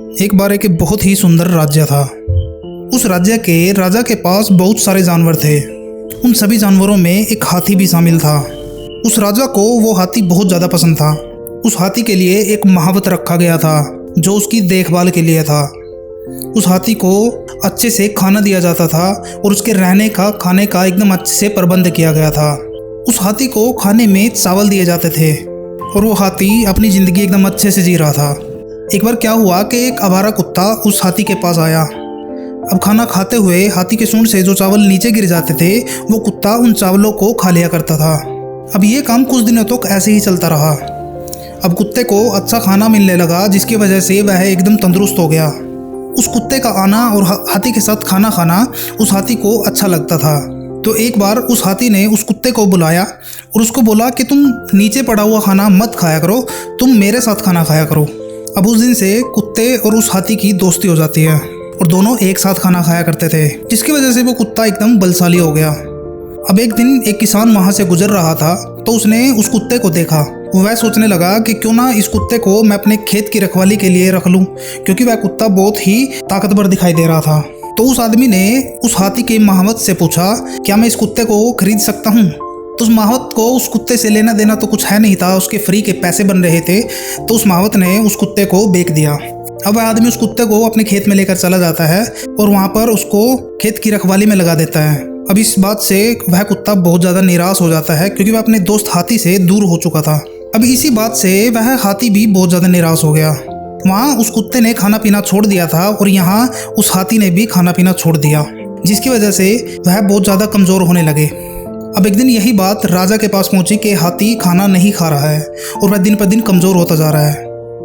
एक बार एक बहुत ही सुंदर राज्य था। उस राज्य के राजा के पास बहुत सारे जानवर थे। उन सभी जानवरों में एक हाथी भी शामिल था। उस राजा को वो हाथी बहुत ज़्यादा पसंद था। उस हाथी के लिए एक महावत रखा गया था जो उसकी देखभाल के लिए था। उस हाथी को अच्छे से खाना दिया जाता था और उसके रहने का खाने का एकदम अच्छे से प्रबंध किया गया था। उस हाथी को खाने में चावल दिए जाते थे और वो हाथी अपनी ज़िंदगी एकदम अच्छे से जी रहा था। एक बार क्या हुआ कि एक आवारा कुत्ता उस हाथी के पास आया। अब खाना खाते हुए हाथी के सूंड से जो चावल नीचे गिर जाते थे वो कुत्ता उन चावलों को खा लिया करता था। अब ये काम कुछ दिनों तक ऐसे ही चलता रहा। अब कुत्ते को अच्छा खाना मिलने लगा जिसकी वजह से वह एकदम तंदुरुस्त हो गया। उस कुत्ते का आना और हाथी के साथ खाना खाना उस हाथी को अच्छा लगता था। तो एक बार उस हाथी ने उस कुत्ते को बुलाया और उसको बोला कि तुम नीचे पड़ा हुआ खाना मत खाया करो, तुम मेरे साथ खाना खाया करो। अब उस दिन से कुत्ते और उस हाथी की दोस्ती हो जाती है और दोनों एक साथ खाना खाया करते थे, जिसकी वजह से वो कुत्ता एकदम बलशाली हो गया। अब एक दिन एक किसान वहाँ से गुजर रहा था तो उसने उस कुत्ते को देखा। वह सोचने लगा कि क्यों ना इस कुत्ते को मैं अपने खेत की रखवाली के लिए रख लूं, क्योंकि वह कुत्ता बहुत ही ताकतवर दिखाई दे रहा था। तो उस आदमी ने उस हाथी के महावत से पूछा, क्या मैं इस कुत्ते को खरीद सकता हूँ? तो उस महावत को उस कुत्ते से लेना देना तो कुछ है नहीं था, उसके फ्री के पैसे बन रहे थे। तो उस महावत ने उस कुत्ते को बेच दिया। अब वह आदमी उस कुत्ते को अपने खेत में लेकर चला जाता है और वहाँ पर उसको खेत की रखवाली में लगा देता है। अब इस बात से वह कुत्ता बहुत ज़्यादा निराश हो जाता है क्योंकि वह अपने दोस्त हाथी से दूर हो चुका था। अब इसी बात से वह हाथी भी बहुत ज़्यादा निराश हो गया। वहाँ उस कुत्ते ने खाना पीना छोड़ दिया था और यहाँ उस हाथी ने भी खाना पीना छोड़ दिया, जिसकी वजह से वह बहुत ज़्यादा कमज़ोर होने लगे। अब एक दिन यही बात राजा के पास पहुंची कि हाथी खाना नहीं खा रहा है और वह दिन पर दिन कमज़ोर होता जा रहा है।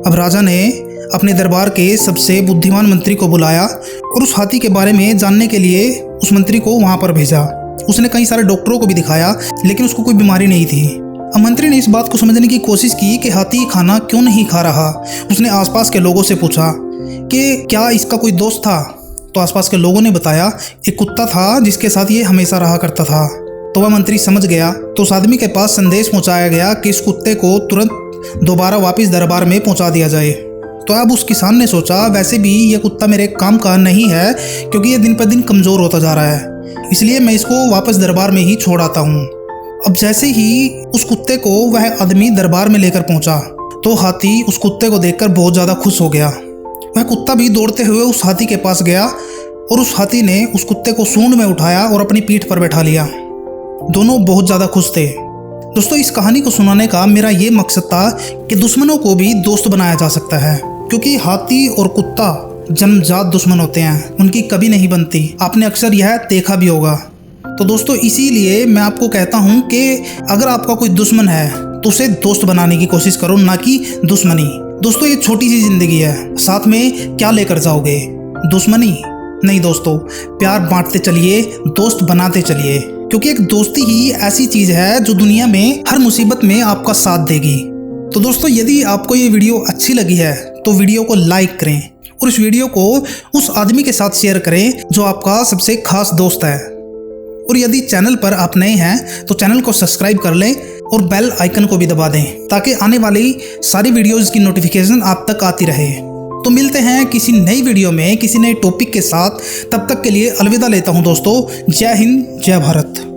अब राजा ने अपने दरबार के सबसे बुद्धिमान मंत्री को बुलाया और उस हाथी के बारे में जानने के लिए उस मंत्री को वहाँ पर भेजा। उसने कई सारे डॉक्टरों को भी दिखाया लेकिन उसको कोई बीमारी नहीं थी। अब मंत्री ने इस बात को समझने की कोशिश की कि हाथी खाना क्यों नहीं खा रहा। उसने आसपास के लोगों से पूछा कि क्या इसका कोई दोस्त था। तो आसपास के लोगों ने बताया एक कुत्ता था जिसके साथ ये हमेशा रहा करता था। तो वह मंत्री समझ गया। तो उस आदमी के पास संदेश पहुंचाया गया कि इस कुत्ते को तुरंत दोबारा वापस दरबार में पहुंचा दिया जाए। तो अब उस किसान ने सोचा, वैसे भी ये कुत्ता मेरे काम का नहीं है क्योंकि ये दिन पर दिन कमज़ोर होता जा रहा है, इसलिए मैं इसको वापस दरबार में ही छोड़ आता हूँ। अब जैसे ही उस कुत्ते को वह आदमी दरबार में लेकर पहुंचा तो हाथी उस कुत्ते को देखकर बहुत ज़्यादा खुश हो गया। वह कुत्ता भी दौड़ते हुए उस हाथी के पास गया और उस हाथी ने उस कुत्ते को सूंड में उठाया और अपनी पीठ पर बैठा लिया। दोनों बहुत ज़्यादा खुश थे। दोस्तों, इस कहानी को सुनाने का मेरा ये मकसद था कि दुश्मनों को भी दोस्त बनाया जा सकता है, क्योंकि हाथी और कुत्ता जन्मजात दुश्मन होते हैं, उनकी कभी नहीं बनती। आपने अक्सर यह देखा भी होगा। तो दोस्तों, इसीलिए मैं आपको कहता हूँ कि अगर आपका कोई दुश्मन है तो उसे दोस्त बनाने की कोशिश करो, ना कि दुश्मनी। दोस्तों, ये छोटी सी जिंदगी है, साथ में क्या लेकर जाओगे? दुश्मनी नहीं दोस्तों, प्यार बांटते चलिए, दोस्त बनाते चलिए, क्योंकि एक दोस्ती ही ऐसी चीज है जो दुनिया में हर मुसीबत में आपका साथ देगी। तो दोस्तों, यदि आपको ये वीडियो अच्छी लगी है तो वीडियो को लाइक करें और इस वीडियो को उस आदमी के साथ शेयर करें जो आपका सबसे खास दोस्त है। और यदि चैनल पर आप नए हैं तो चैनल को सब्सक्राइब कर लें और बेल आइकन को भी दबा दें ताकि आने वाली सारी वीडियोस की नोटिफिकेशन आप तक आती रहे। तो मिलते हैं किसी नई वीडियो में किसी नए टॉपिक के साथ। तब तक के लिए अलविदा लेता हूं दोस्तों। जय हिंद, जय भारत।